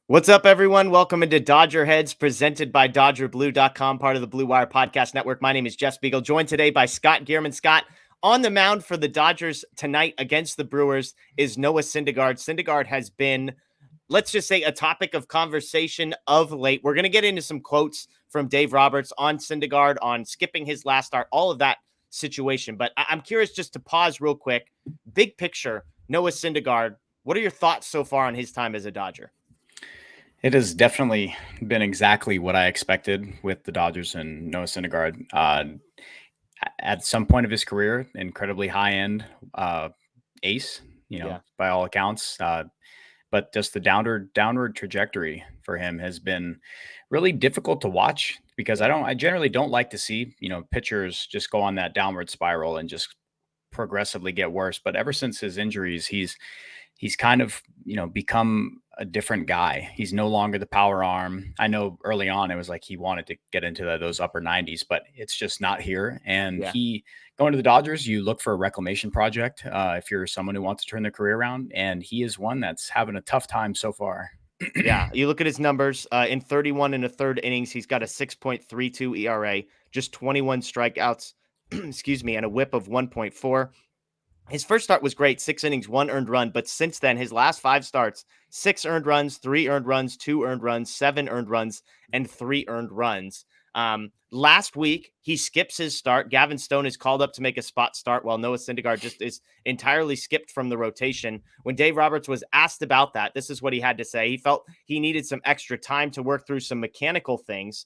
What's up, everyone? Welcome into DodgerHeads, presented by DodgerBlue.com, part of the Blue Wire Podcast Network. My name is Jeff Spiegel, joined today by Scott Geirman. Scott, on the mound for the Dodgers tonight against the Brewers is Noah Syndergaard. Syndergaard has been, let's just say, a topic of conversation of late. We're going to get into some quotes from Dave Roberts on Syndergaard, on skipping his last start, all of that situation. But I'm curious just to pause real quick. Big picture, Noah Syndergaard, what are your thoughts so far on his time as a Dodger? It has definitely been exactly what I expected with the Dodgers and Noah Syndergaard. At some point of his career, incredibly high-end ace, by all accounts. But just the downward trajectory for him has been really difficult to watch because I generally don't like to see, pitchers just go on that downward spiral and just progressively get worse. But ever since his injuries, he's kind of, become a different guy. He's no longer the power arm. I know early on it was like he wanted to get into those upper 90s, but it's just not here. And he going to the Dodgers, you look for a reclamation project if you're someone who wants to turn their career around. And he is one that's having a tough time so far. Yeah, you look at his numbers in 31 and a third innings, he's got a 6.32 ERA, just 21 strikeouts, excuse me, and a whip of 1.4. His first start was great, 6 innings, 1 earned run, but since then, his last 5 starts, 6 earned runs, 3 earned runs, 2 earned runs, 7 earned runs, and 3 earned runs. Last week, he skips his start. Gavin Stone is called up to make a spot start while Noah Syndergaard just is entirely skipped from the rotation. When Dave Roberts was asked about that, this is what he had to say. He felt he needed some extra time to work through some mechanical things.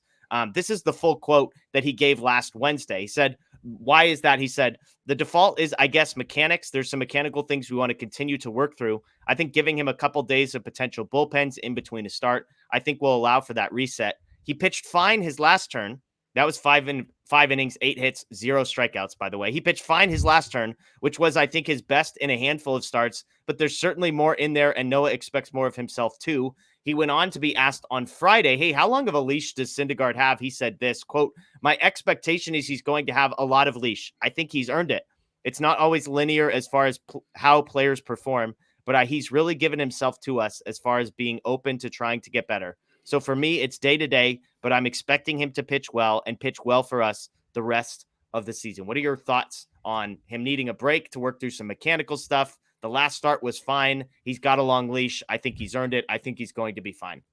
This is the full quote that he gave last Wednesday. He said, why is that? He said, the default is, I guess, mechanics. There's some mechanical things we want to continue to work through. I think giving him a couple days of potential bullpens in between a start, I think will allow for that reset. He pitched fine his last turn. That was 5 innings, 8 hits, 0 strikeouts, by the way. He pitched fine his last turn, which was, I think, his best in a handful of starts, but there's certainly more in there, and Noah expects more of himself, too. He went on to be asked on Friday, hey, how long of a leash does Syndergaard have? He said this, quote, my expectation is he's going to have a lot of leash. I think he's earned it. It's not always linear as far as how players perform, but he's really given himself to us as far as being open to trying to get better. So for me, it's day to day, but I'm expecting him to pitch well and pitch well for us the rest of the season. What are your thoughts on him needing a break to work through some mechanical stuff? The last start was fine. He's got a long leash. I think he's earned it. I think he's going to be fine.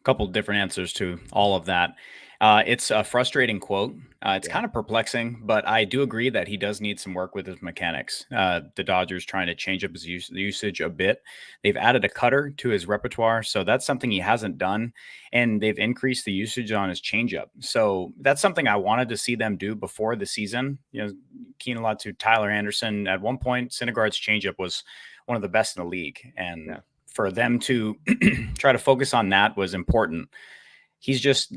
A couple different answers to all of that. It's a frustrating quote. It's kind of perplexing, but I do agree that he does need some work with his mechanics. The Dodgers trying to change up his usage a bit. They've added a cutter to his repertoire, so that's something he hasn't done, and they've increased the usage on his changeup. So that's something I wanted to see them do before the season. Keen a lot to Tyler Anderson. At one point, Syndergaard's changeup was one of the best in the league, and for them to try to focus on that was important. He's just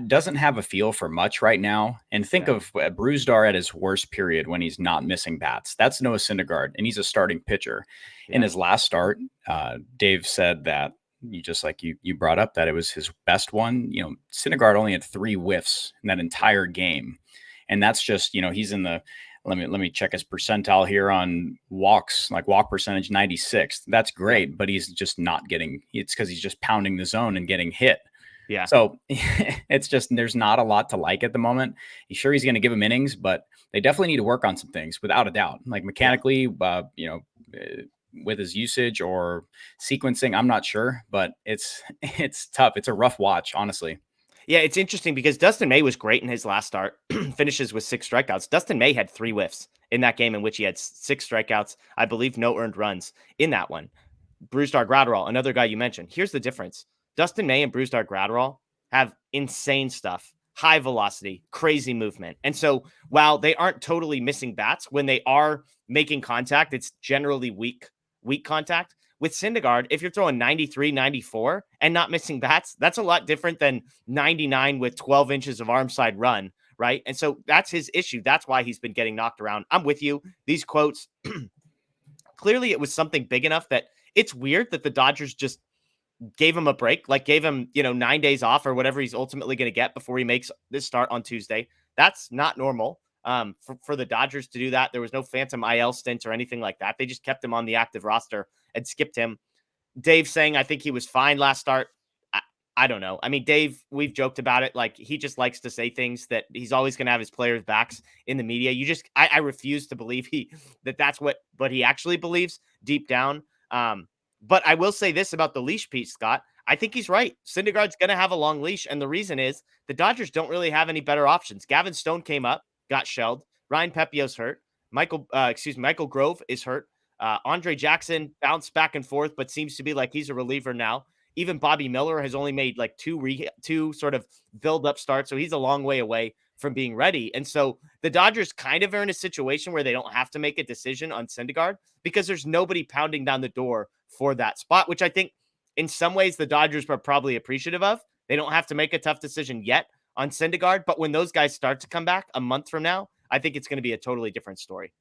doesn't have a feel for much right now. And think of Brusdar at his worst period when he's not missing bats. That's Noah Syndergaard, and he's a starting pitcher. In his last start, Dave said that you brought up that it was his best one. Syndergaard only had 3 whiffs in that entire game, and that's just he's in the let me check his percentile here on walks, like walk percentage 96. That's great, but he's just not getting. It's because he's just pounding the zone and getting hit. Yeah. So it's just there's not a lot to like at the moment. He's sure he's going to give him innings, but they definitely need to work on some things without a doubt. Like mechanically, with his usage or sequencing, I'm not sure, but it's tough. It's a rough watch, honestly. Yeah, it's interesting because Dustin May was great in his last start, finishes with 6 strikeouts. Dustin May had 3 whiffs in that game in which he had 6 strikeouts, I believe no earned runs in that one. Brusdar Graterol, another guy you mentioned. Here's the difference. Dustin May and Brusdar Graterol have insane stuff, high velocity, crazy movement. And so while they aren't totally missing bats, when they are making contact, it's generally weak contact. With Syndergaard, if you're throwing 93, 94 and not missing bats, that's a lot different than 99 with 12 inches of arm side run, right? And so that's his issue. That's why he's been getting knocked around. I'm with you. These quotes, clearly it was something big enough that it's weird that the Dodgers just gave him a break, like gave him, 9 days off or whatever he's ultimately going to get before he makes this start on Tuesday. That's not normal. For the Dodgers to do that. There was no phantom IL stint or anything like that. They just kept him on the active roster and skipped him. Dave saying, I think he was fine last start. I don't know. I mean, Dave, we've joked about it. Like, he just likes to say things that he's always going to have his players' backs in the media. I refuse to believe that's what he actually believes deep down. But I will say this about the leash piece, Scott. I think he's right. Syndergaard's going to have a long leash. And the reason is the Dodgers don't really have any better options. Gavin Stone came up, got shelled. Ryan Pepio's hurt. Michael Grove is hurt. Andre Jackson bounced back and forth, but seems to be like he's a reliever now. Even Bobby Miller has only made like two sort of build up starts, so he's a long way away from being ready. And so the Dodgers kind of are in a situation where they don't have to make a decision on Syndergaard because there's nobody pounding down the door for that spot, which I think in some ways the Dodgers are probably appreciative of. They don't have to make a tough decision yet on Syndergaard, but when those guys start to come back a month from now, I think it's going to be a totally different story.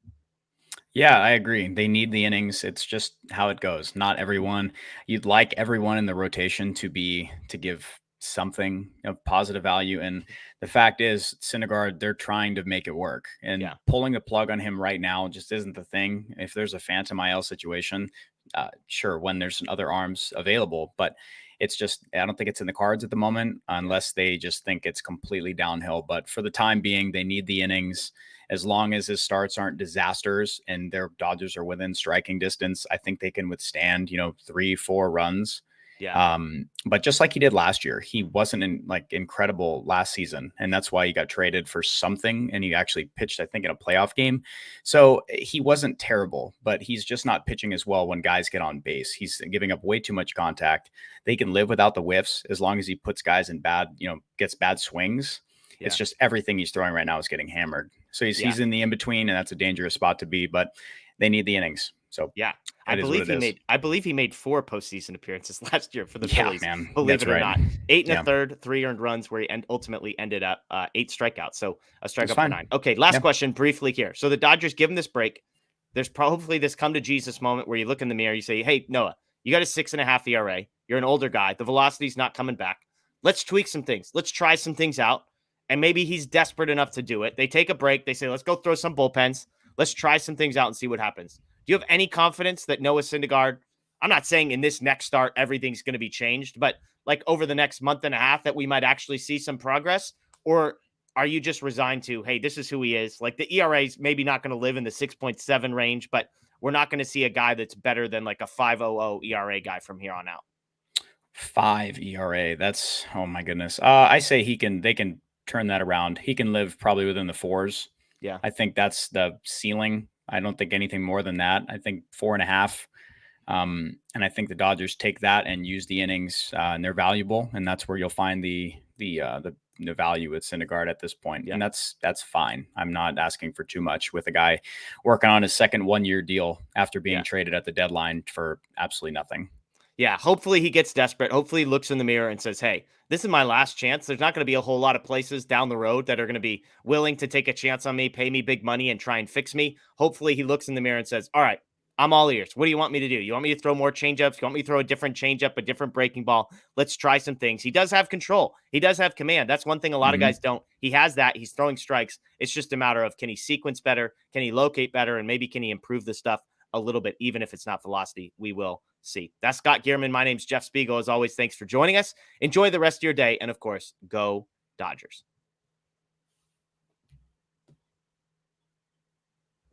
Yeah, I agree. They need the innings. It's just how it goes. Not everyone. You'd like everyone in the rotation to give something of positive value. And the fact is, Syndergaard, they're trying to make it work. And pulling the plug on him right now just isn't the thing. If there's a phantom IL situation, sure, when there's other arms available, but it's just, I don't think it's in the cards at the moment unless they just think it's completely downhill. But for the time being, they need the innings. As long as his starts aren't disasters and their Dodgers are within striking distance, I think they can withstand, 3-4 runs. Yeah. But just like he did last year, he wasn't incredible last season. And that's why he got traded for something. And he actually pitched, I think, in a playoff game. So he wasn't terrible, but he's just not pitching as well when guys get on base. He's giving up way too much contact. They can live without the whiffs as long as he puts guys in gets bad swings. Yeah. It's just everything he's throwing right now is getting hammered. So he's in the in-between, and that's a dangerous spot to be, but they need the innings. So yeah, I believe he made 4 postseason appearances last year for the Phillies. Man, believe it or not, 8 and a third, 3 earned runs, where he ultimately ended up 8 strikeouts. So a strikeout for 9. Okay, last question briefly here. So the Dodgers give him this break. There's probably this come to Jesus moment where you look in the mirror, you say, "Hey, Noah, you got a 6.5 ERA. You're an older guy. The velocity's not coming back. Let's tweak some things. Let's try some things out." And maybe he's desperate enough to do it. They take a break. They say, "Let's go throw some bullpens. Let's try some things out and see what happens." Do you have any confidence that Noah Syndergaard, I'm not saying in this next start everything's going to be changed, but like over the next month and a half that we might actually see some progress? Or are you just resigned to, hey, this is who he is? Like the ERA is maybe not going to live in the 6.7 range, but we're not going to see a guy that's better than like a 5.00 ERA guy from here on out. 5 ERA. That's, oh my goodness. I say they can turn that around. He can live probably within the 4s. Yeah. I think that's the ceiling. I don't think anything more than that. I think 4.5. And I think the Dodgers take that and use the innings, and they're valuable. And that's where you'll find the value with Syndergaard at this point. Yeah. And that's fine. I'm not asking for too much with a guy working on his second 1-year deal after being traded at the deadline for absolutely nothing. Yeah, hopefully he gets desperate. Hopefully he looks in the mirror and says, "Hey, this is my last chance. There's not going to be a whole lot of places down the road that are going to be willing to take a chance on me, pay me big money, and try and fix me." Hopefully he looks in the mirror and says, "All right, I'm all ears. What do you want me to do? You want me to throw more changeups? You want me to throw a different changeup, a different breaking ball? Let's try some things." He does have control. He does have command. That's one thing a lot of guys don't. He has that. He's throwing strikes. It's just a matter of, can he sequence better? Can he locate better? And maybe can he improve the stuff a little bit, even if it's not velocity? We will see. That's Scott Geirman. My name's Jeff Spiegel. As always, thanks for joining us. Enjoy the rest of your day. And of course, go Dodgers.